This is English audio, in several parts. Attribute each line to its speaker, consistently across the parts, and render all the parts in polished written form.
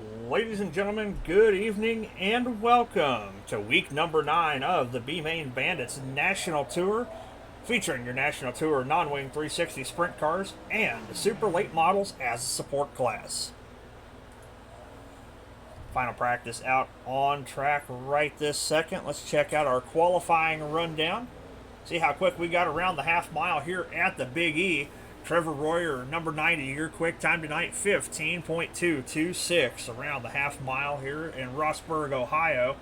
Speaker 1: Ladies and gentlemen, good evening and welcome to week number 9 of the B-Main Bandits National Tour, featuring your National Tour non-wing 360 sprint cars and the super late models as a support class. Final practice out on track right this second. Let's check out our qualifying rundown. See how quick we got around the half mile here at the Big E. Trevor Royer, number 90, your quick time tonight, 15.226 around the half mile here in Rossburg, Ohio.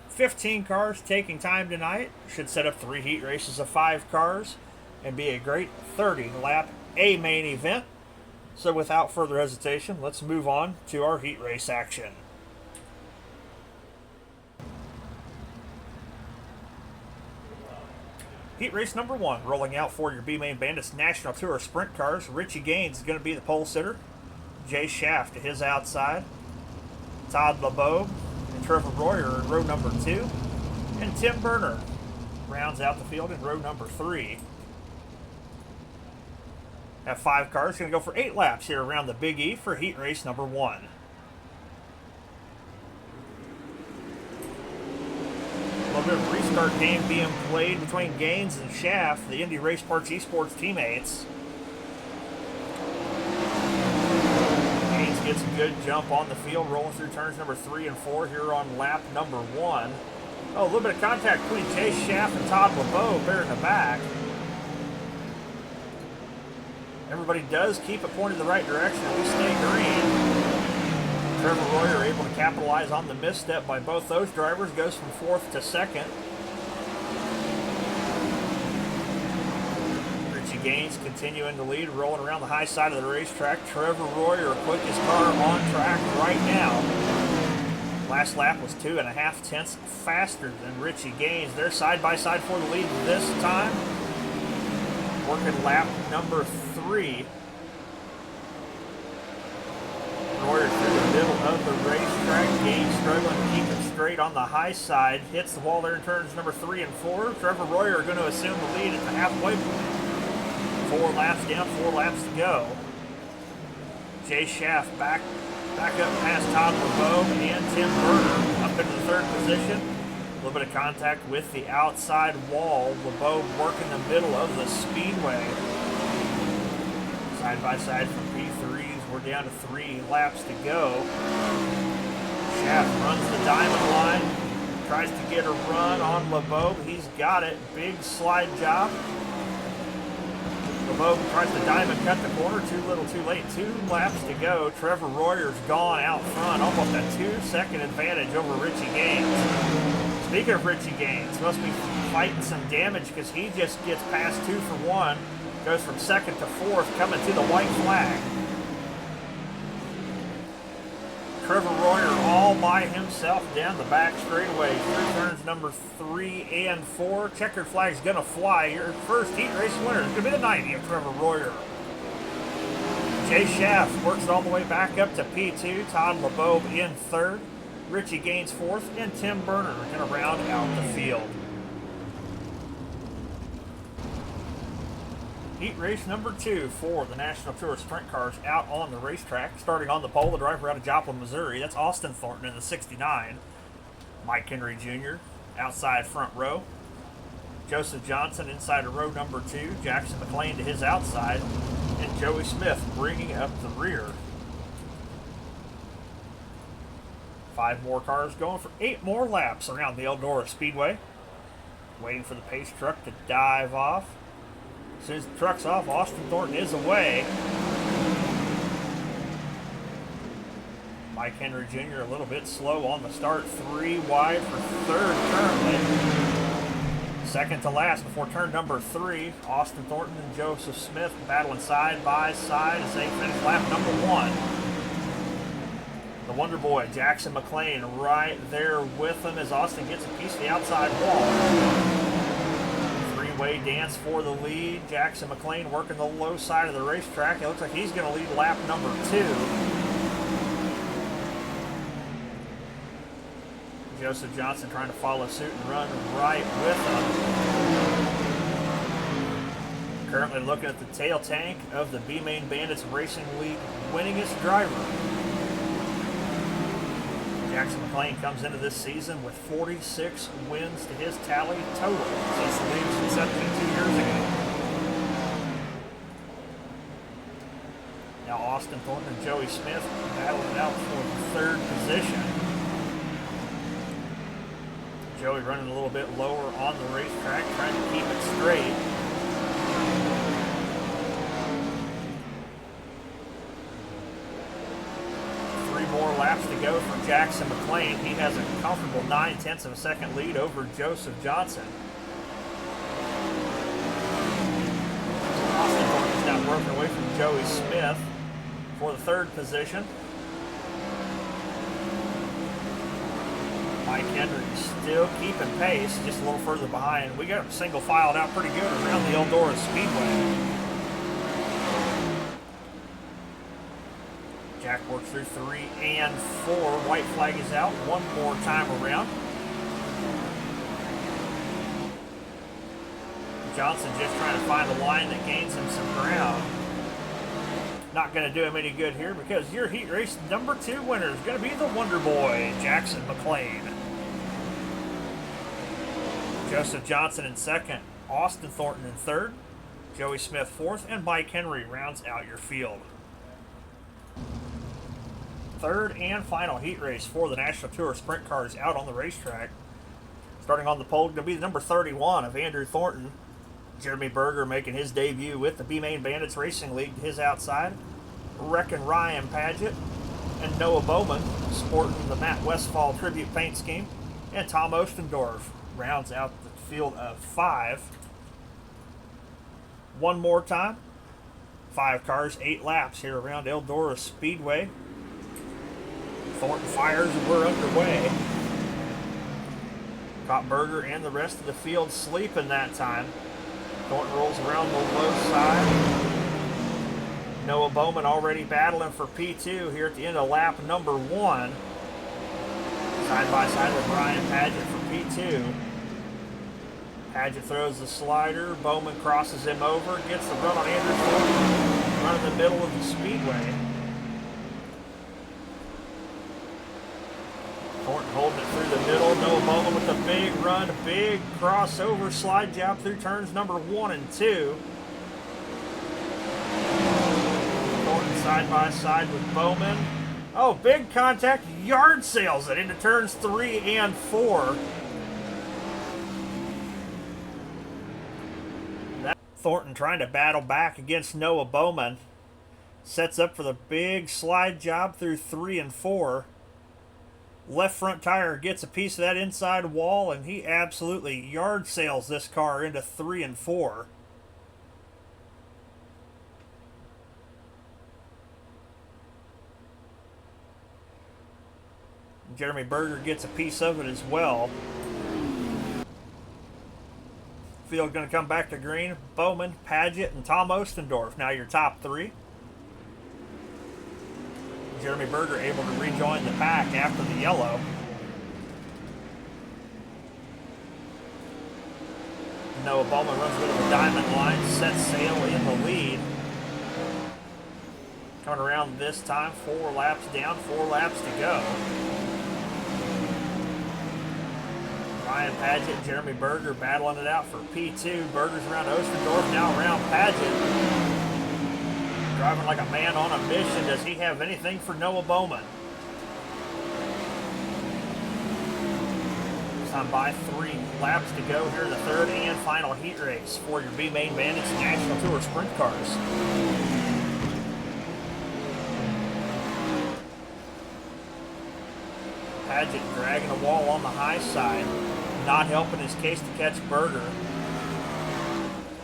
Speaker 1: 15 cars taking time tonight. Should set up 3 heat races of 5 cars and be a great 30-lap A-main event. So without further hesitation, let's move on to our heat race action. Heat race number 1, rolling out for your B-Main Bandits National Tour Sprint Cars. Richie Gaines is going to be the pole sitter. Jay Shaft to his outside. Todd LeBeau and Trevor Royer in row number 2. And Tim Berner rounds out the field in row number 3. Have 5 cars going to go for 8 laps here around the Big E for heat race number 1. A little bit of restart game being played between Gaines and Shaft, the Indy Race Parts Esports teammates. Gaines gets a good jump on the field, rolling through turns number 3 and 4 here on lap number 1. Oh, a little bit of contact between Chase Shaft and Todd LeBeau there in the back. Everybody does keep it pointed the right direction, and we stay green. Trevor Royer able to capitalize on the misstep by both those drivers, goes from 4th to 2nd. Richie Gaines continuing to lead, rolling around the high side of the racetrack. Trevor Royer, quickest car on track right now. Last lap was 2.5 tenths faster than Richie Gaines. They're side by side for the lead this time. Working lap number 3. Royer through the middle of the racetrack. Gaines struggling to keep it straight on the high side. Hits the wall there in turns number 3 and 4. Trevor Royer going to assume the lead at the halfway point. 4 laps down, 4 laps to go. Jay Shaft back up past Todd LeBeau and Tim Berner up into the 3rd position. A little bit of contact with the outside wall. LeBeau working the middle of the speedway. Side by side from P3s. We're down to 3 laps to go. Shaft runs the diamond line. Tries to get a run on LeBeau. He's got it. Big slide job. LeBeau tries to diamond cut the corner. Too little, too late. 2 laps to go. Trevor Royer's gone out front. Almost a 2-second advantage over Richie Gaines. Speaking of Richie Gaines, must be fighting some damage because he just gets past 2 for 1. Goes from 2nd to 4th, coming to the white flag. Trevor Royer all by himself down the back straightaway through turns number 3 and 4. Checkered flag's going to fly. Your first heat race winner is going to be the 90 of Trevor Royer. Jay Shaft works it all the way back up to P2. Todd LeBeau in 3rd. Richie Gaines 4th. And Tim Berner going to round out the field. Heat race number 2 for the National Tour Sprint Cars out on the racetrack. Starting on the pole, the driver out of Joplin, Missouri. That's Austin Thornton in the 69. Mike Henry Jr. outside front row. Joseph Johnson inside of row number 2. Jackson McLean to his outside. And Joey Smith bringing up the rear. 5 more cars going for 8 more laps around the Eldora Speedway. Waiting for the pace truck to dive off. As soon as the truck's off, Austin Thornton is away. Mike Henry Jr. a little bit slow on the start. 3 wide for 3rd currently. 2nd to last before turn number 3. Austin Thornton and Joseph Smith battling side by side as they finish lap number 1. The Wonder Boy, Jackson McLean, right there with him as Austin gets a piece of the outside wall. Way dance for the lead. Jackson McLean working the low side of the racetrack. It looks like he's going to lead lap number 2. Joseph Johnson trying to follow suit and run right with him. Currently looking at the tail tank of the B-Main Bandits Racing League winningest driver. Jackson McLean comes into this season with 46 wins to his tally total since the league's inception 2 years ago. Now Austin Thornton and Joey Smith battling it out for the third position. Joey running a little bit lower on the racetrack, trying to keep it straight. More laps to go for Jackson McLean. He has a comfortable 9/10 of a second lead over Joseph Johnson. Austin Thornton is now broken away from Joey Smith for the third position. Mike Henry still keeping pace, just a little further behind. We got him single filed out pretty good around the Eldora Speedway. Jack works through 3 and 4. White flag is out one more time around. Johnson just trying to find a line that gains him some ground. Not going to do him any good here because your heat race number 2 winner is going to be the Wonder Boy, Jackson McLean. Joseph Johnson in second, Austin Thornton in third, Joey Smith fourth, and Mike Henry rounds out your field. Third and final heat race for the National Tour Sprint Cars out on the racetrack. Starting on the pole, going to be the number 31 of Andrew Thornton. Jeremy Berger making his debut with the B-Main Bandits Racing League to his outside. Wrecking Ryan Paget and Noah Bowman sporting the Matt Westfall tribute paint scheme. And Tom Ostendorf rounds out the field of 5. One more time. 5 cars, 8 laps here around Eldora Speedway. Thornton fires and we're underway. Caught Berger and the rest of the field sleeping that time. Thornton rolls around the low side. Noah Bowman already battling for P2 here at the end of lap number 1. Side by side with Ryan Paget for P2. Paget throws the slider. Bowman crosses him over. Gets the run on Andrew Thornton. Run in the middle of the speedway. Thornton holding it through the middle. Noah Bowman with a big run, big crossover slide job through turns number 1 and 2. Thornton side by side with Bowman. Oh, big contact, yard sails it into turns 3 and 4. Thornton trying to battle back against Noah Bowman. Sets up for the big slide job through 3 and 4. Left front tire gets a piece of that inside wall, and he absolutely yard sails this car into 3 and 4. Jeremy Berger gets a piece of it as well. Field going to come back to green. Bowman, Paget, and Tom Ostendorf now your top 3. Jeremy Berger able to rejoin the pack after the yellow. Noah Bowman runs a bit of a diamond line, sets sail in the lead. Coming around this time, 4 laps down, 4 laps to go. Ryan Paget, Jeremy Berger battling it out for P2. Berger's around Ostendorf, now around Paget. Driving like a man on a mission. Does he have anything for Noah Bowman? This time by 3 laps to go here in the third and final heat race for your B-Main Bandits National Tour Sprint Cars. Paget dragging a wall on the high side, not helping his case to catch Berger.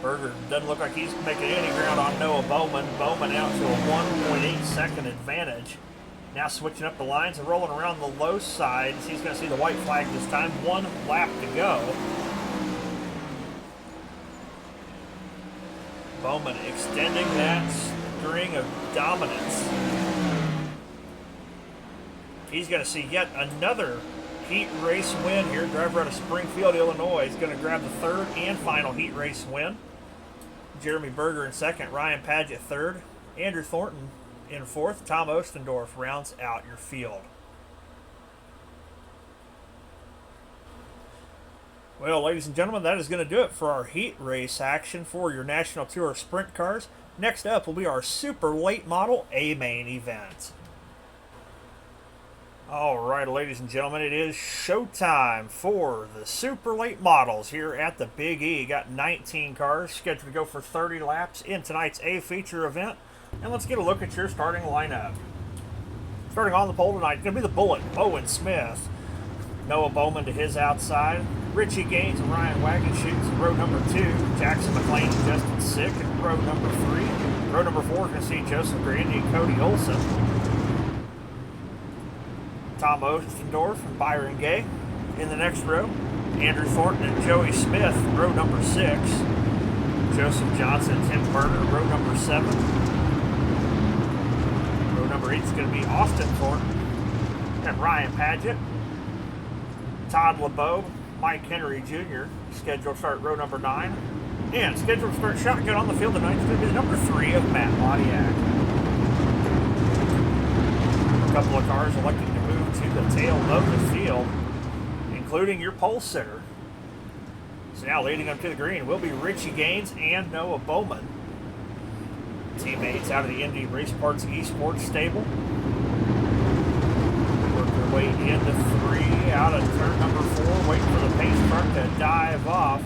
Speaker 1: Berger doesn't look like he's making any ground on Noah Bowman. Bowman out to a 1.8 second advantage. Now switching up the lines and rolling around the low side. He's going to see the white flag this time. 1 lap to go. Bowman extending that string of dominance. He's going to see yet another heat race win here. Driver out of Springfield, Illinois is going to grab the third and final heat race win. Jeremy Berger in second, Ryan Paget third, Andrew Thornton in fourth. Tom Ostendorf rounds out your field. Well, ladies and gentlemen, that is going to do it for our heat race action for your National Tour Sprint cars. Next up will be our super late model A main event. Alright, ladies and gentlemen, it is showtime for the super late models here at the Big E. Got 19 cars scheduled to go for 30 laps in tonight's A feature event. And let's get a look at your starting lineup. Starting on the pole tonight, going to be the Bullet, Owen Smith. Noah Bowman to his outside. Richie Gaines and Ryan Wagenschutz in row number 2. Jackson McLean and Justin Sick in row number 3. Row number 4, going to see Joseph Grandy and Cody Olson. Tom Ostendorf and Byron Gay in the next row. Andrew Thornton and Joey Smith, row number 6. Joseph Johnson and Tim Berner, row number 7. Row number 8 is going to be Austin Thornton and Ryan Padgett. Todd LeBeau, Mike Henry Jr., scheduled to start row number 9. And scheduled to start shotgun on the field tonight is going to be the number 3 of Matt Modiak. A couple of cars electing to move to the tail of the field, including your pole sitter. So now leading up to the green will be Richie Gaines and Noah Bowman. Teammates out of the Indy Race Parts Esports stable. Work their way into 3 out of turn number 4, waiting for the pace truck to dive off.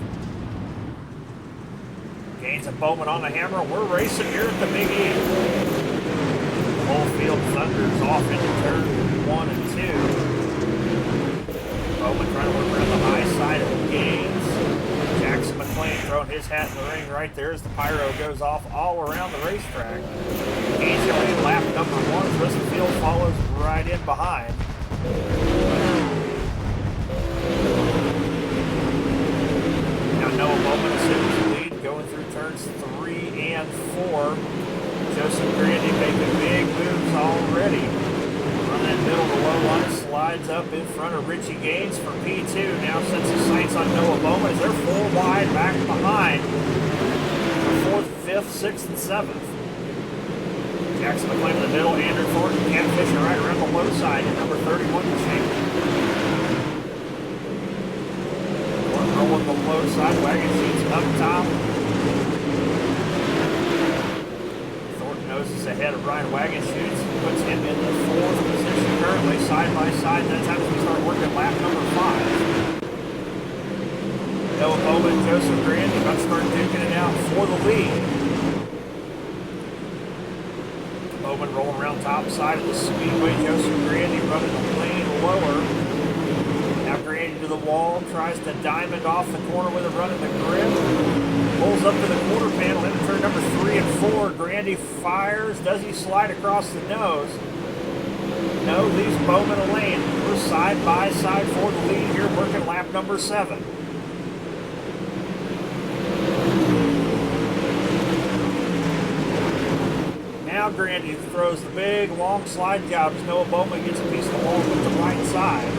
Speaker 1: Gaines and Bowman on the hammer. We're racing here at the Big E. Whole field thunders off into turn 1 and 2. Bowman trying to work around the high side of Gaines. Jackson McLean throwing his hat in the ring right there as the pyro goes off all around the racetrack. Gaines going in lap number 1 as the rest of the field follows right in behind. Now Noah Bowman assumes the lead going through turns 3 and 4. Joseph Grandy making big moves already. Running in the middle of the low line, slides up in front of Richie Gaines for P2. Now sets his sights on Noah Bowman as they're 4 wide back behind for 4th, 5th, 6th, and 7th. Jackson McLean in the middle, Andrew Thornton, Ken Fisher right around the low side at number 31 machine. Rolling the low side, Wagenschutz up top. Is ahead of Ryan Wagenschutz, puts him in the 4th position currently, side by side. That's how we start working lap number 5. Noah Bowman, Joseph Grandy about to start duking it out for the lead. Bowman rolling around top side of the speedway. Joseph Grandy running the lane lower. Now Grandy to the wall, tries to diamond off the corner with a run in the grip. Pulls up to the quarter panel into turn number 3 and 4. Grandy fires. Does he slide across the nose? No, leaves Bowman a lane. We're side by side for the lead here, working lap number 7. Now Grandy throws the big long slide job as Noah Bowman gets a piece of the wall with the right side.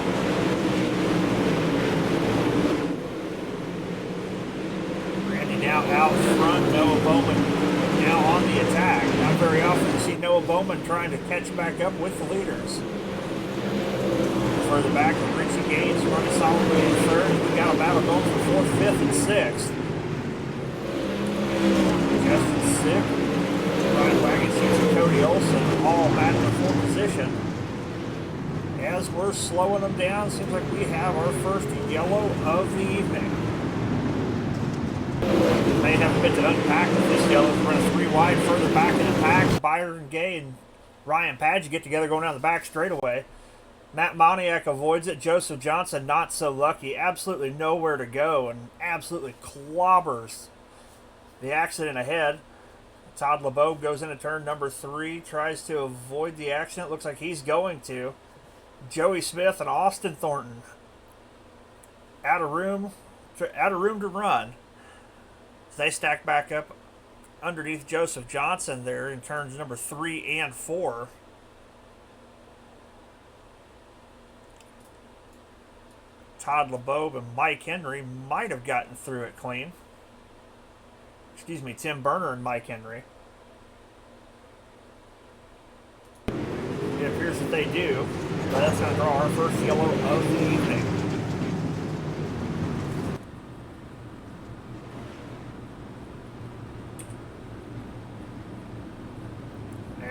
Speaker 1: Now out front, Noah Bowman now on the attack. Not very often you see Noah Bowman trying to catch back up with the leaders. Further back with Richie Gaines running solidly in 3rd. We've got a battle going for 4th, 5th, and 6th. Justin Sick, Ryan Wagenschutz, and Cody Olson all back in the 4th position. As we're slowing them down, seems like we have our first yellow of the evening. May have a bit to unpack with this yellow. We're running 3 wide further back in the pack. Byron Gay and Ryan Padgett get together going down the back straightaway. Matt Moniak avoids it. Joseph Johnson not so lucky. Absolutely nowhere to go and absolutely clobbers the accident ahead. Todd LeBeau goes into turn number 3. Tries to avoid the accident. Looks like he's going to. Joey Smith and Austin Thornton out of room to run. They stack back up underneath Joseph Johnson there in turns number 3 and 4. Todd LeBeau and Mike Henry might have gotten through it clean. Excuse me, Tim Berner and Mike Henry. It appears that they do. But that's going to draw our first yellow of the evening.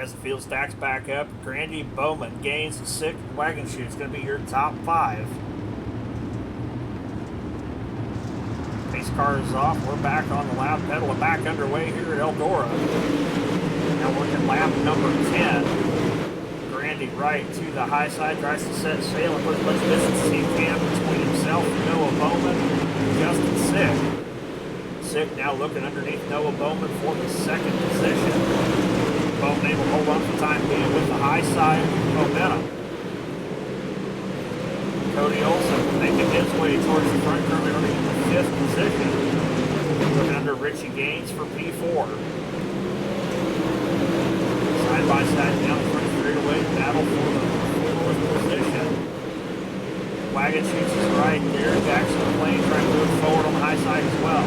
Speaker 1: As the field stacks back up, Grandy, Bowman, Gaines, Sick, Wagon Shoot's going to be your top 5. Pace car is off. We're back on the lap pedal and back underway here at Eldora. Now we're at lap number 10. Grandy right to the high side, tries to set sail and put as much distance as he can between himself and Noah Bowman and Justin Sick. Sick now looking underneath Noah Bowman for the 2nd position. Bowman able to hold on for the time being with the high side momentum. Cody Olson making his way towards the front, currently running in the 5th position. Looking under Richie Gaines for P4. Side by side down the front straightaway, battle for the 4th position. Wagon Shoots is right there. Jackson McLean trying to move forward on the high side as well.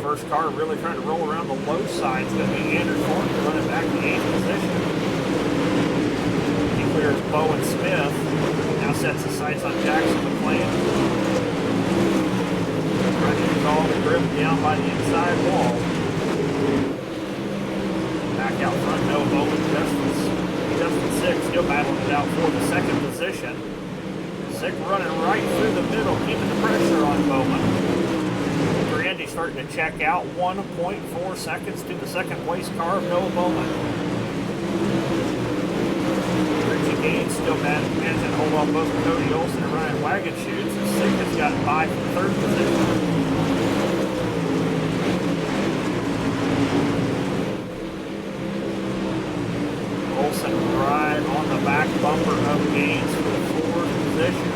Speaker 1: First car really trying to roll around the low side. It's going to be Andrew Thornton running back to 8th position. He clears Bowen Smith. Now sets his sights on Jackson McLean. Trying to get all the grip down by the inside wall. Back out front, Noah Bowman, Justin Sick still battling it out for the 2nd position. Sick running right through the middle, keeping the pressure on Bowman. Grandy starting to check out, 1.4 seconds to the 2nd place car of Noah Bowman. Richie Gaines still managing to hold on both Cody Olson and Ryan Wagon Shoots. Sick has got by for the 3rd position. Olson right on the back bumper of Gaines for the 4th position.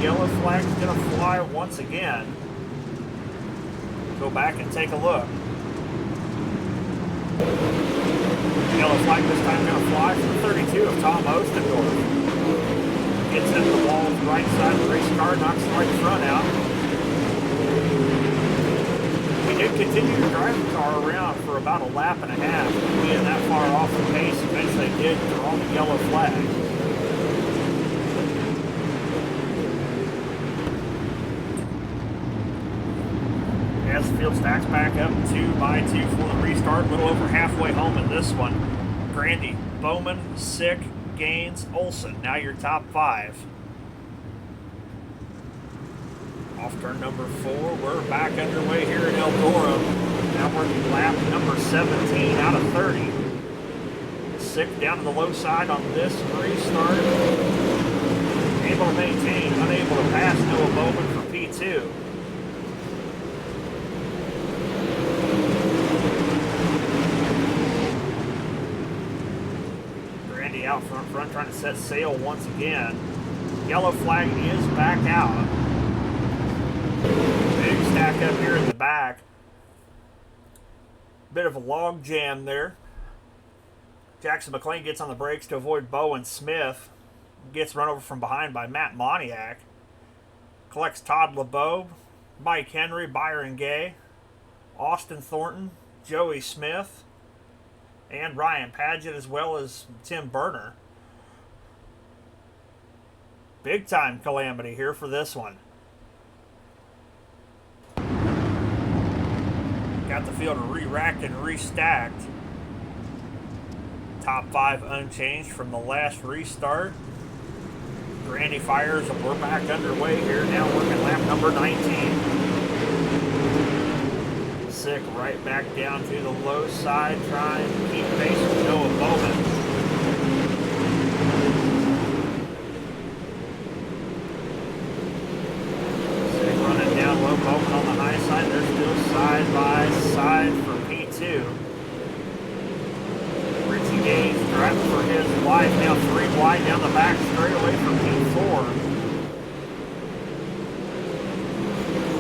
Speaker 1: Yellow flag is going to fly once again. Go back and take a look. Yellow flag this time going to fly for the 32 of Tom Ostendorf. Gets into the wall with the right side of the race car, knocks the right front out. He did continue to drive the car around for about a lap and a half. Being that far off the pace, eventually did draw the yellow flag. As the field stacks back up 2 by 2 for the restart, a little over halfway home in this one. Grandy, Bowman, Sick, Gaines, Olson, now your top 5. Off turn number 4, we're back underway here in Eldora. Now working lap number 17 out of 30. Sick down to the low side on this restart. Able to maintain, unable to pass Noah Bowman for P2. Out front trying to set sail once again. Yellow flag is back out. Big stack up here in the back. Bit of a log jam there. Jackson McLean gets on the brakes to avoid Bowen Smith. Gets run over from behind by Matt Moniak. Collects Todd LeBeau, Mike Henry, Byron Gay, Austin Thornton, Joey Smith, and Ryan Padgett, as well as Tim Berner. Big time calamity here for this one. Got the field re-racked and restacked. Top 5 unchanged from the last restart. Grandy fires, and we're back underway here. Now working lap number 19. Sick right back down to the low side, trying to keep pace with Noah Bowman. Sick running down low, Bowman on the high side. They're still side by side for P2. Richie Gaines driving for his life, now 3 wide down the back straightaway for P4.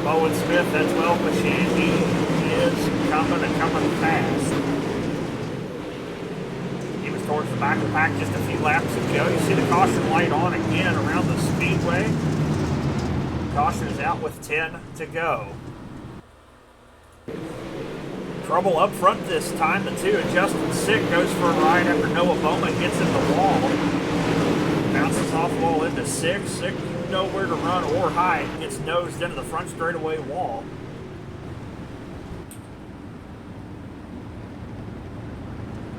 Speaker 1: Bowen Smith, that 12 machine, he is coming and coming fast. He was towards the back of the pack just a few laps ago. You see the caution light on again around the speedway. Caution is out with 10 to go. Trouble up front this time. The 2 of Justin Sick goes for a ride after Noah Bowman gets in the wall. Bounces off wall into Sick. Sick nowhere to run or hide, gets nosed into the front straightaway wall.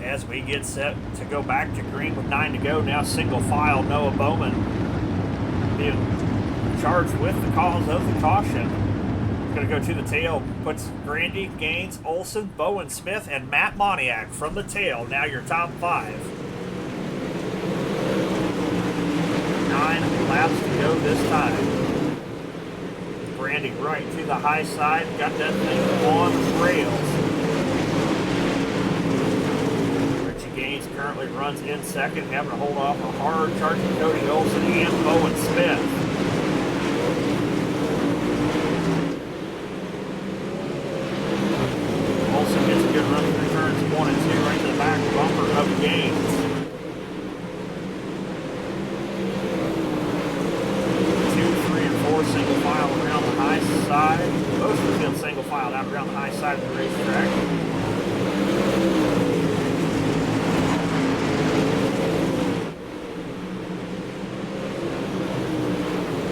Speaker 1: As we get set to go back to green with 9 to go, now single file, Noah Bowman being charged with the cause of the caution. Going to go to the tail, puts Grandy, Gaines, Olson, Bowen Smith, and Matt Moniak from the tail. Now your top 5. 9 laps to go this time. Grandy right to the high side, got that thing on the rails. Gaines currently runs in second, having to hold off a hard charging Cody Olson and Bowen Smith. Olson gets a good run through turns 1 and 2 right to the back bumper of Gaines. 2, 3, and 4 single file around the high side. Most of the field single file out around the high side of the racetrack.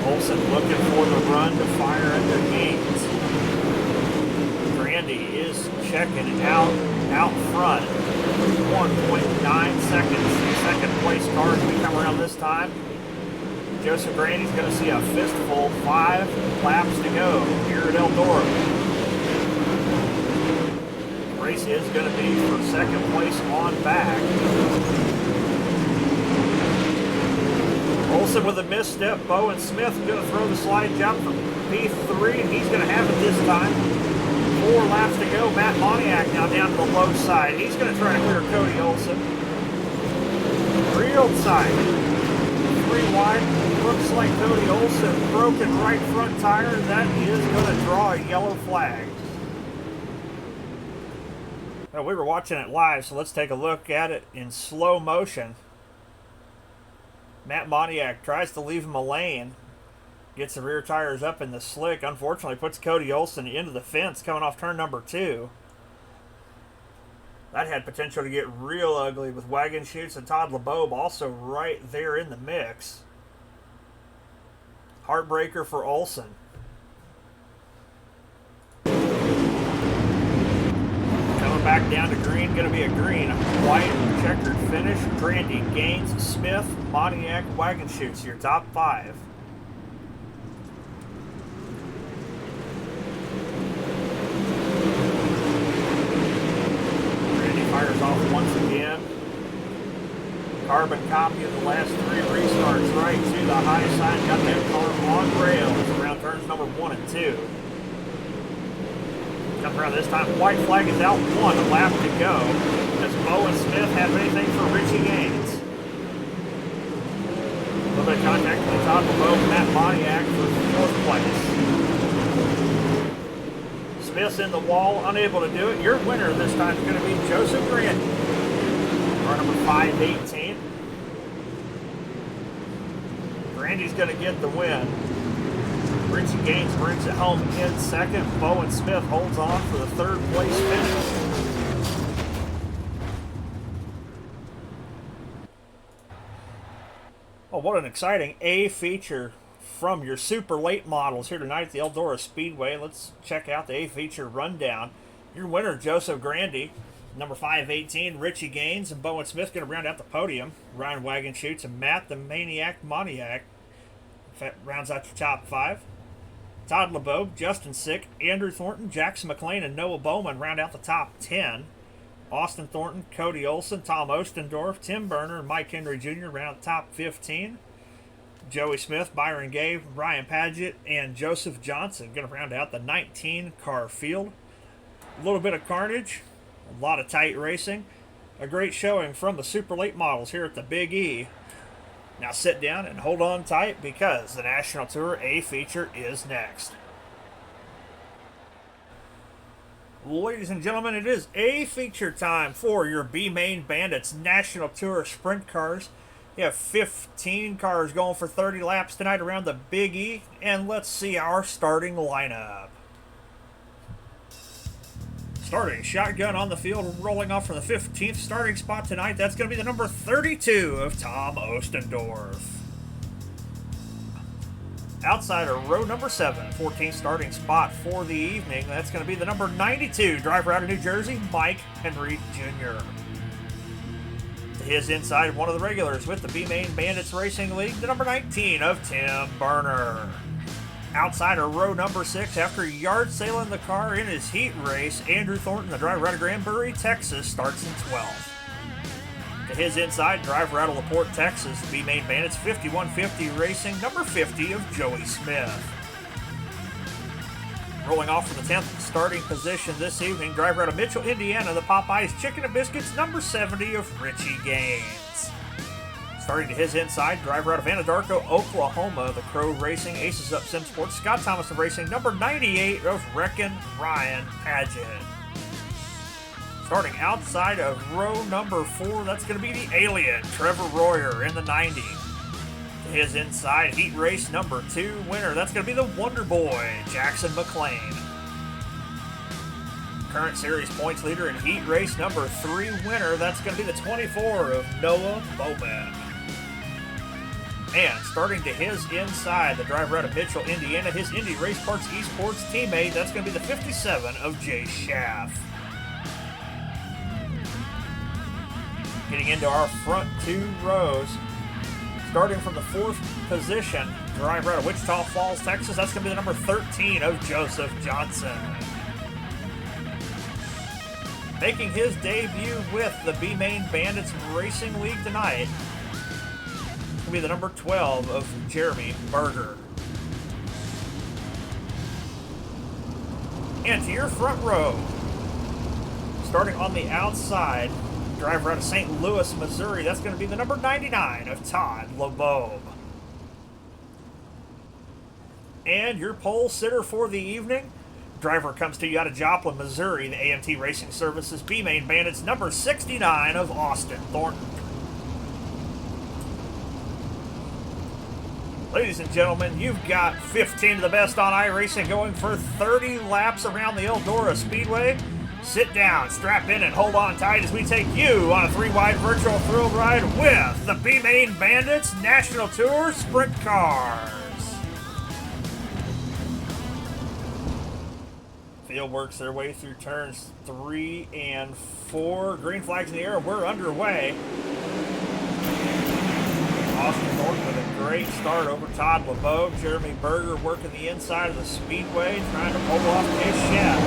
Speaker 1: Olson looking for the run to fire at their Gaines. Grandy is checking out front. 1.9 seconds. Second place car as we come around this time. Joseph Grandy's going to see a fistful. 5 laps to go here at Eldora. Race is going to be for second place on back. Olson with a misstep. Bowen Smith going to throw the slide jump from P3, and he's going to have it this time. 4 laps to go. Matt Moniak now down to the low side. He's going to try to clear Cody Olson. Real tight. 3 wide. Looks like Cody Olson broken right front tire. That is going to draw a yellow flag. Well, we were watching it live, so let's take a look at it in slow motion. Matt Moniak tries to leave him a lane. Gets the rear tires up in the slick. Unfortunately, puts Cody Olson into the fence coming off turn number 2. That had potential to get real ugly with Wagon Chutes and Todd LeBeaube also right there in the mix. Heartbreaker for Olson. Coming back down to green, going to be a green, white, checkered finish. Grandy, Gaines, Smith, Moniak, Wagon Chutes, your top 5. Grandy fires off once again. Carbon copy of the last 3 restarts right to the high side. Got that car on rails around turns number 1 and 2. Come around this time, white flag is out 1, a lap to go. Does Bowen Smith have anything for Richie Gaines? A little bit of contact with the top of LeBeaube, Matt Moniak for 4th place. Smith's in the wall, unable to do it. Your winner this time is going to be Joseph Grandy. Car number 518. Grandy's going to get the win. Richie Gaines brings it home in second. Bowen Smith holds on for the 3rd place finish. Oh, what an exciting A feature from your super late models here tonight at the Eldora Speedway. Let's check out the A feature rundown. Your winner, Joseph Grandy. Number 518, Richie Gaines, and Bowen Smith going to round out the podium. Ryan Wagon Chutes and Matt the Maniac Moniak rounds out your top 5. Todd LeBeaube, Justin Sick, Andrew Thornton, Jackson McLean, and Noah Bowman round out the top 10. Austin Thornton, Cody Olson, Tom Ostendorf, Tim Berner, and Mike Henry Jr. round out the top 15. Joey Smith, Byron Gay, Ryan Padgett, and Joseph Johnson going to round out the 19-car field. A little bit of carnage, a lot of tight racing. A great showing from the super late models here at the Big E. Now sit down and hold on tight because the National Tour A feature is next. Ladies and gentlemen, it is A feature time for your B-Main Bandits National Tour Sprint Cars. You have 15 cars going for 30 laps tonight around the Big E, and let's see our starting lineup. Starting shotgun on the field, rolling off for the 15th starting spot tonight. That's going to be the number 32 of Tom Ostendorf. outside of row number 7, 14th starting spot for the evening. That's going to be the number 92 driver out of New Jersey, Mike Henry Jr. To his inside, one of the regulars with the B-Main Bandits Racing League, the number 19 of Tim Burner. Outside of row number 6, after yard sailing the car in his heat race, Andrew Thornton, the driver out of Granbury, Texas, starts in 12th. To his inside, driver out of LaPorte, Texas, B-Main Bandits 5150 Racing, number 50 of Joey Smith. Rolling off for the 10th starting position this evening, driver out of Mitchell, Indiana, the Popeyes Chicken and Biscuits, number 70 of Richie Gaines. Starting to his inside, driver out of Anadarko, Oklahoma, the Crow Racing Aces Up Sim Sports, Scott Thomas of Racing, number 98 of Reckon Ryan Paget. Starting outside of row number 4, that's going to be the Alien, Trevor Royer in the 90. To his inside, heat race number 2 winner, that's going to be the Wonder Boy, Jackson McLean. Current series points leader in heat race number 3 winner, that's going to be the 24 of Noah Bowman. And starting to his inside, the driver out of Mitchell, Indiana, his Indy Race Parts Esports teammate, that's going to be the 57 of Jay Schaff. Getting into our front 2 rows, starting from the 4th position, driver out of Wichita Falls, Texas, that's going to be the number 13 of Joseph Johnson. Making his debut with the B-Main Bandits Racing League tonight, be the number 12 of Jeremy Berger. And to your front row, starting on the outside, driver out of St. Louis, Missouri, that's going to be the number 99 of Todd LeBeau. And your pole sitter for the evening, driver comes to you out of Joplin, Missouri, the AMT Racing Services B-Main Bandits, number 69 of Austin Thornton. Ladies and gentlemen, you've got 15 of the best on iRacing going for 30 laps around the Eldora Speedway. Sit down, strap in, and hold on tight as we take you on a 3-wide virtual thrill ride with the B-Main Bandits National Tour Sprint Cars. Field works their way through turns 3 and 4. Green flags in the air, we're underway. Austin Thornton with a great start over Todd LeBeau. Jeremy Berger working the inside of the speedway, trying to pull off Chase Schaff.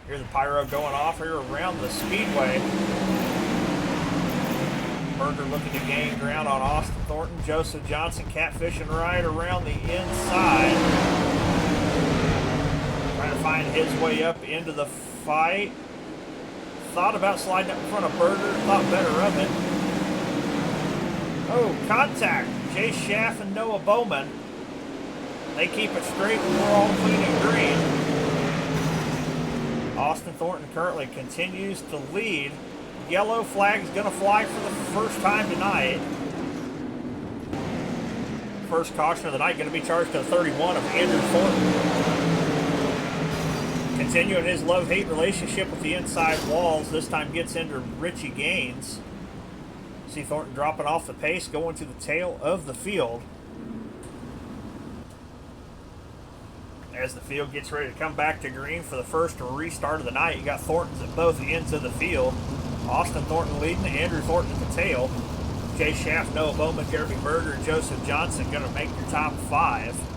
Speaker 1: Here's the pyro going off here around the speedway. Berger looking to gain ground on Austin Thornton. Joseph Johnson catfishing right around the inside. Trying to find his way up into the fight. Thought about sliding up in front of Berger, thought better of it. Oh, contact. Jay Schaff and Noah Bowman. They keep it straight and we're all clean and green. Austin Thornton currently continues to lead. Yellow flag's going to fly for the first time tonight. First caution of the night going to be charged to 31 of Andrew Thornton. Continuing his love-hate relationship with the inside walls, this time gets into Richie Gaines. See Thornton dropping off the pace, going to the tail of the field. As the field gets ready to come back to green for the first restart of the night, you got Thorntons at both ends of the field. Austin Thornton leading, Andrew Thornton at the tail. Jay Schaff, Noah Bowman, Jeremy Berger, and Joseph Johnson going to make your top 5.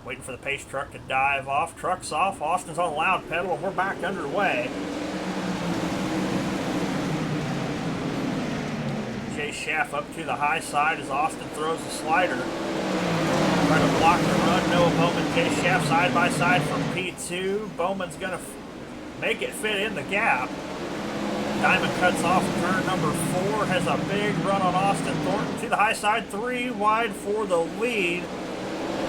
Speaker 1: Waiting for the pace truck to dive off. Truck's off. Austin's on loud pedal, and we're back underway. Jay Schaff up to the high side as Austin throws the slider. Trying to block the run. Noah Bowman, Jay Schaff side by side from P2. Bowman's going to make it fit in the gap. Diamond cuts off turn number 4. Has a big run on Austin Thornton to the high side. 3 wide for the lead.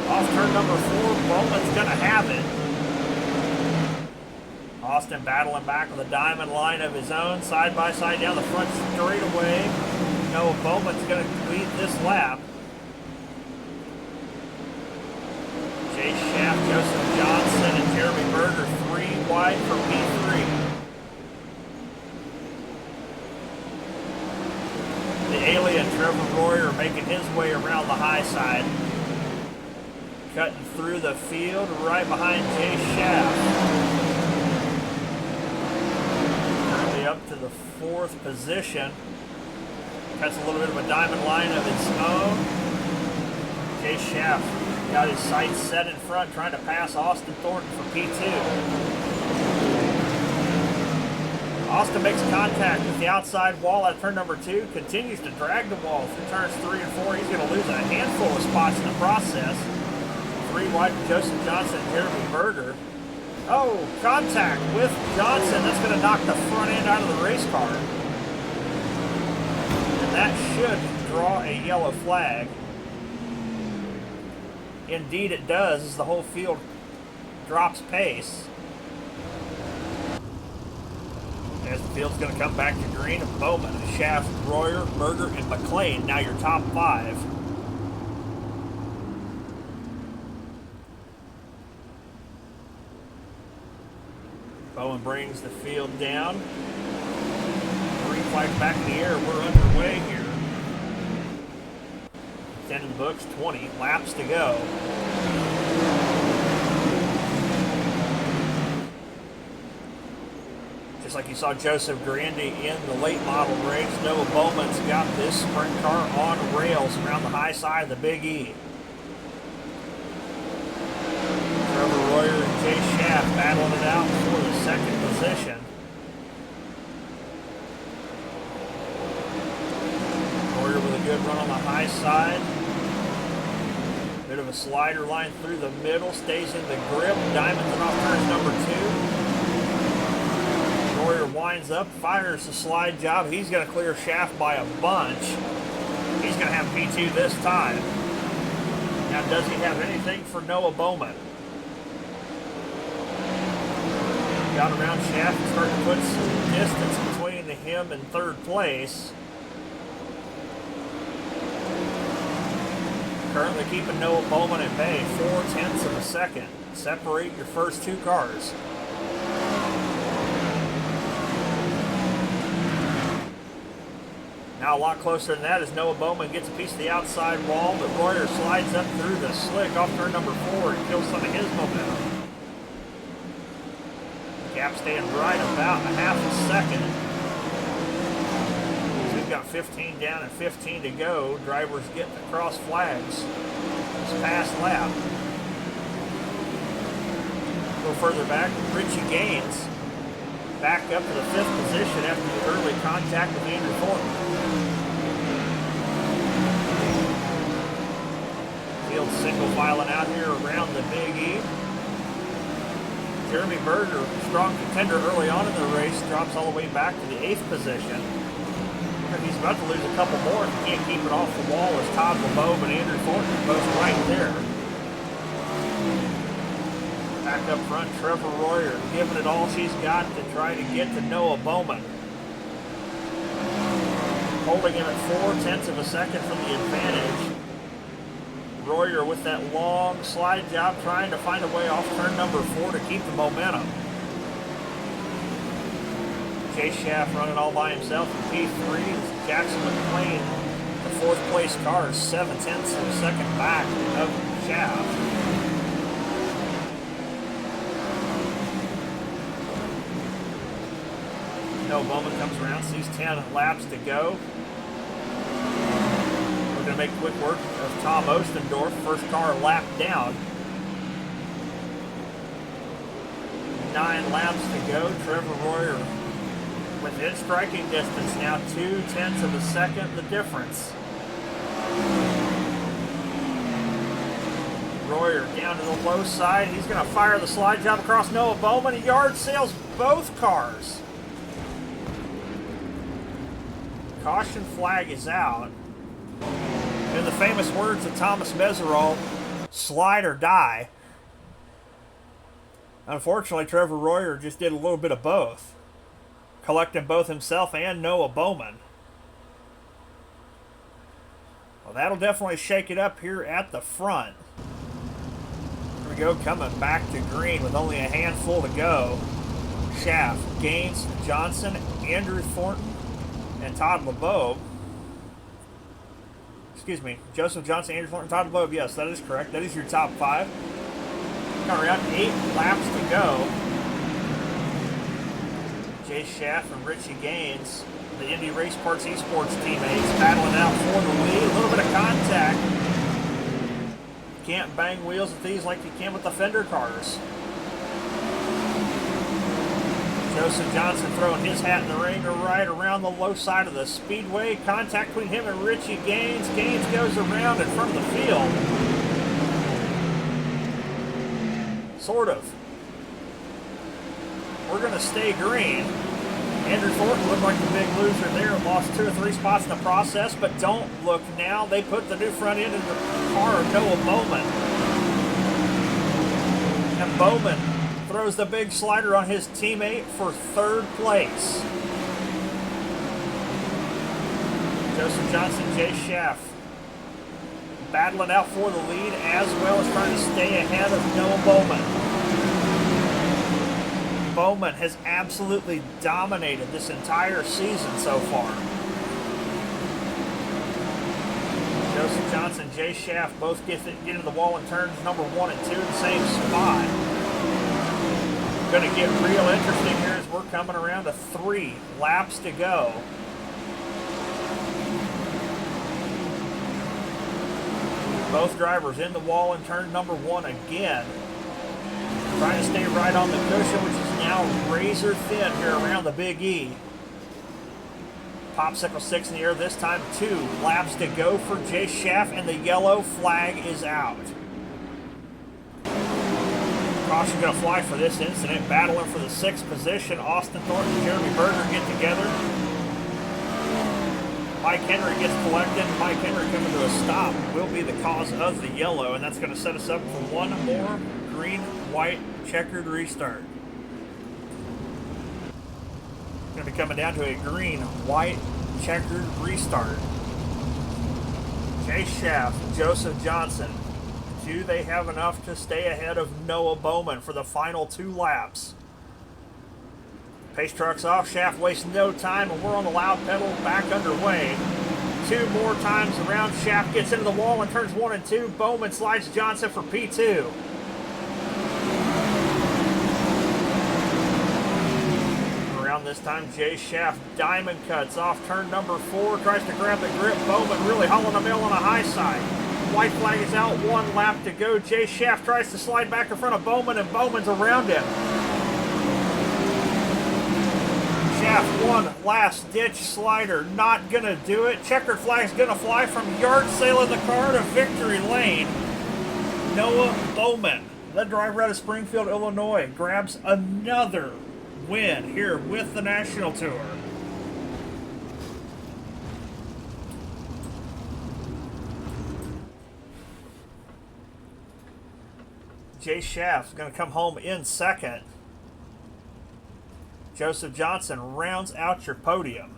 Speaker 1: Off turn number 4, Bowman's going to have it. Austin battling back with a diamond line of his own, side by side down the front straightaway. Noah Bowman's going to lead this lap. Jay Schaff, Joseph Johnson, and Jeremy Berger 3 wide for P3. way around the high side. Cutting through the field right behind Jay Schaff. Currently up to the 4th position. Cuts a little bit of a diamond line of its own. Jay Schaff got his sights set in front, trying to pass Austin Thornton for P2. Austin makes contact with the outside wall at turn number 2, continues to drag the wall through turns 3 and 4. He's going to lose a handful of spots in the process. 3 wide for Joseph Johnson and Jeremy Berger. Oh, contact with Johnson. That's going to knock the front end out of the race car. And that should draw a yellow flag. Indeed it does, as the whole field drops pace. As the field's going to come back to green, Bowman, Schaff, Royer, Berger, and McLean. Now your top 5. Bowen brings the field down. 3 flags back in the air. We're underway here. 10 in the books, 20 laps to go. Just like you saw Joseph Grandi in the late model race, Noah Bowman's got this sprint car on rails around the high side of the Big E. Trevor Royer and Jay Schaff battling it out for the 2nd position. Royer with a good run on the high side. Bit of a slider line through the middle, stays in the grip. Diamonds off turns number 2. Royer winds up, fires the slide job. He's going to clear Schaff by a bunch. He's going to have P2 this time. Now, does he have anything for Noah Bowman? Got around Schaff and starting to put some distance between him and 3rd place. Currently keeping Noah Bowman at bay, 0.4 of a second. Separate your first 2 cars. Now a lot closer than that as Noah Bowman gets a piece of the outside wall, but Royer slides up through the slick off turn number 4 and kills some of his momentum. Gap staying right about a half a second. We've got 15 down and 15 to go. Drivers getting across flags this past lap. A little further back, Richie Gaines back up to the 5th position after the early contact with Andrew Thornton. Field single filing out here around the Big E. Jeremy Berger, strong contender early on in the race, drops all the way back to the 8th position. He's about to lose a couple more if he can't keep it off the wall as Todd LeBeau and Andrew Thornton both right there. Back up front, Trevor Royer giving it all she's got to try to get to Noah Bowman. Holding him at 0.4 of a second from the advantage. Royer with that long slide job trying to find a way off turn number 4 to keep the momentum. Jay Schaff running all by himself in P3. Jackson McLean, the 4th place car, 0.7 of a second back of Schaff. Noah Bowman comes around, sees 10 laps to go. We're going to make quick work of Tom Ostendorf, first car lap down. 9 laps to go. Trevor Royer within striking distance now, 0.2 of a second the difference. Royer down to the low side. He's going to fire the slide job across Noah Bowman. He yard sails both cars. Caution flag is out. In the famous words of Thomas Meserole, slide or die. Unfortunately, Trevor Royer just did a little bit of both, collecting both himself and Noah Bowman. Well, that'll definitely shake it up here at the front. Here we go, coming back to green with only a handful to go. Schaff, Gaines, Johnson, Andrew Thornton, and Todd LeBeau. excuse me, Joseph Johnson, Andrew Thornton, Todd LeBeau. Yes, that is correct. That is your top 5. Got around 8 laps to go. Jay Schaff and Richie Gaines, the Indy Race Parts Esports teammates, battling out for the lead. A little bit of contact. Can't bang wheels with these like you can with the fender cars. Joseph Johnson throwing his hat in the ring right around the low side of the speedway. Contact between him and Richie Gaines. Gaines goes around in front of the field. Sort of. We're going to stay green. Andrew Thornton looked like the big loser there. Lost 2 or 3 spots in the process, but don't look now. They put the new front end in the car of Noah Bowman. And Bowman throws the big slider on his teammate for 3rd place. Joseph Johnson, Jay Schaff battling out for the lead as well as trying to stay ahead of Noah Bowman. Bowman has absolutely dominated this entire season so far. Joseph Johnson, Jay Schaff both get into the wall in turns number 1 and 2 in the same spot. Going to get real interesting here as we're coming around to 3 laps to go. Both drivers in the wall in turn number 1 again. Trying to stay right on the cushion, which is now razor thin here around the Big E. Popsicle 6 in the air this time. 2 laps to go for Jay Schaff, and the yellow flag is out. Caution going to fly for this incident. Battling for the 6th position. Austin Thornton and Jeremy Berger get together. Mike Henry gets collected. Mike Henry coming to a stop will be the cause of the yellow, and that's going to set us up for one more green-white checkered restart. Going to be coming down to a green-white checkered restart. Jay Schaff, Joseph Johnson. Do they have enough to stay ahead of Noah Bowman for the final 2 laps? Pace truck's off. Schaff wastes no time, and we're on the loud pedal back underway. 2 more times around. Schaff gets into the wall in turns 1 and 2. Bowman slides Johnson for P2. Around this time, Jay Schaff diamond cuts off turn number 4. Tries to grab the grip. Bowman really hauling a mill on a high side. White flag is out. 1 lap to go. Jay Schaff tries to slide back in front of Bowman, and Bowman's around him. Schaff, 1 last ditch slider, not gonna do it. Checkered flag's gonna fly from yard sailing the car to victory lane. Noah Bowman, the driver out of Springfield, Illinois, grabs another win here with the National Tour. Jay Schaff's gonna come home in 2nd. Joseph Johnson rounds out your podium.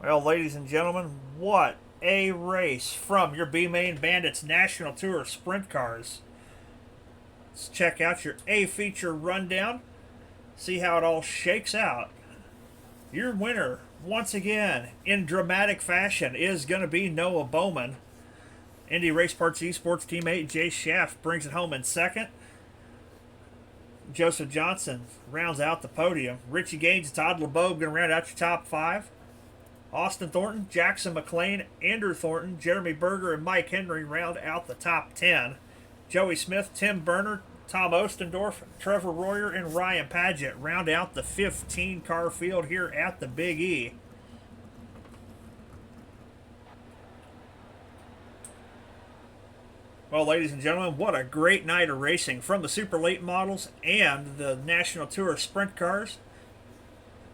Speaker 1: Well, ladies and gentlemen, what a race from your B-Main Bandits National Tour Sprint Cars. Let's check out your A-Feature rundown, see how it all shakes out. Your winner, once again, in dramatic fashion, is going to be Noah Bowman. Indy Race Parts Esports teammate Jay Schaff brings it home in 2nd. Joseph Johnson rounds out the podium. Richie Gaines and Todd LeBeau going to round out your top 5. Austin Thornton, Jackson McLean, Andrew Thornton, Jeremy Berger, and Mike Henry round out the top 10. Joey Smith, Tim Berner, Tom Ostendorf, Trevor Royer, and Ryan Padgett round out the 15-car field here at the Big E. Well, ladies and gentlemen, what a great night of racing from the super late models and the National Tour Sprint Cars.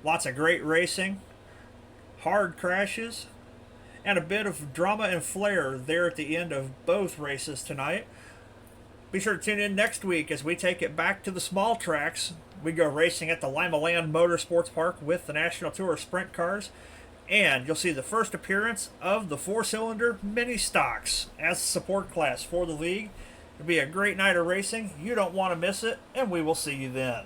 Speaker 1: Lots of great racing, hard crashes, and a bit of drama and flair there at the end of both races tonight. Be sure to tune in next week as we take it back to the small tracks. We go racing at the Lima Land Motorsports Park with the National Tour Sprint Cars. And you'll see the first appearance of the 4-cylinder mini stocks as a support class for the league. It'll be a great night of racing. You don't want to miss it, and we will see you then.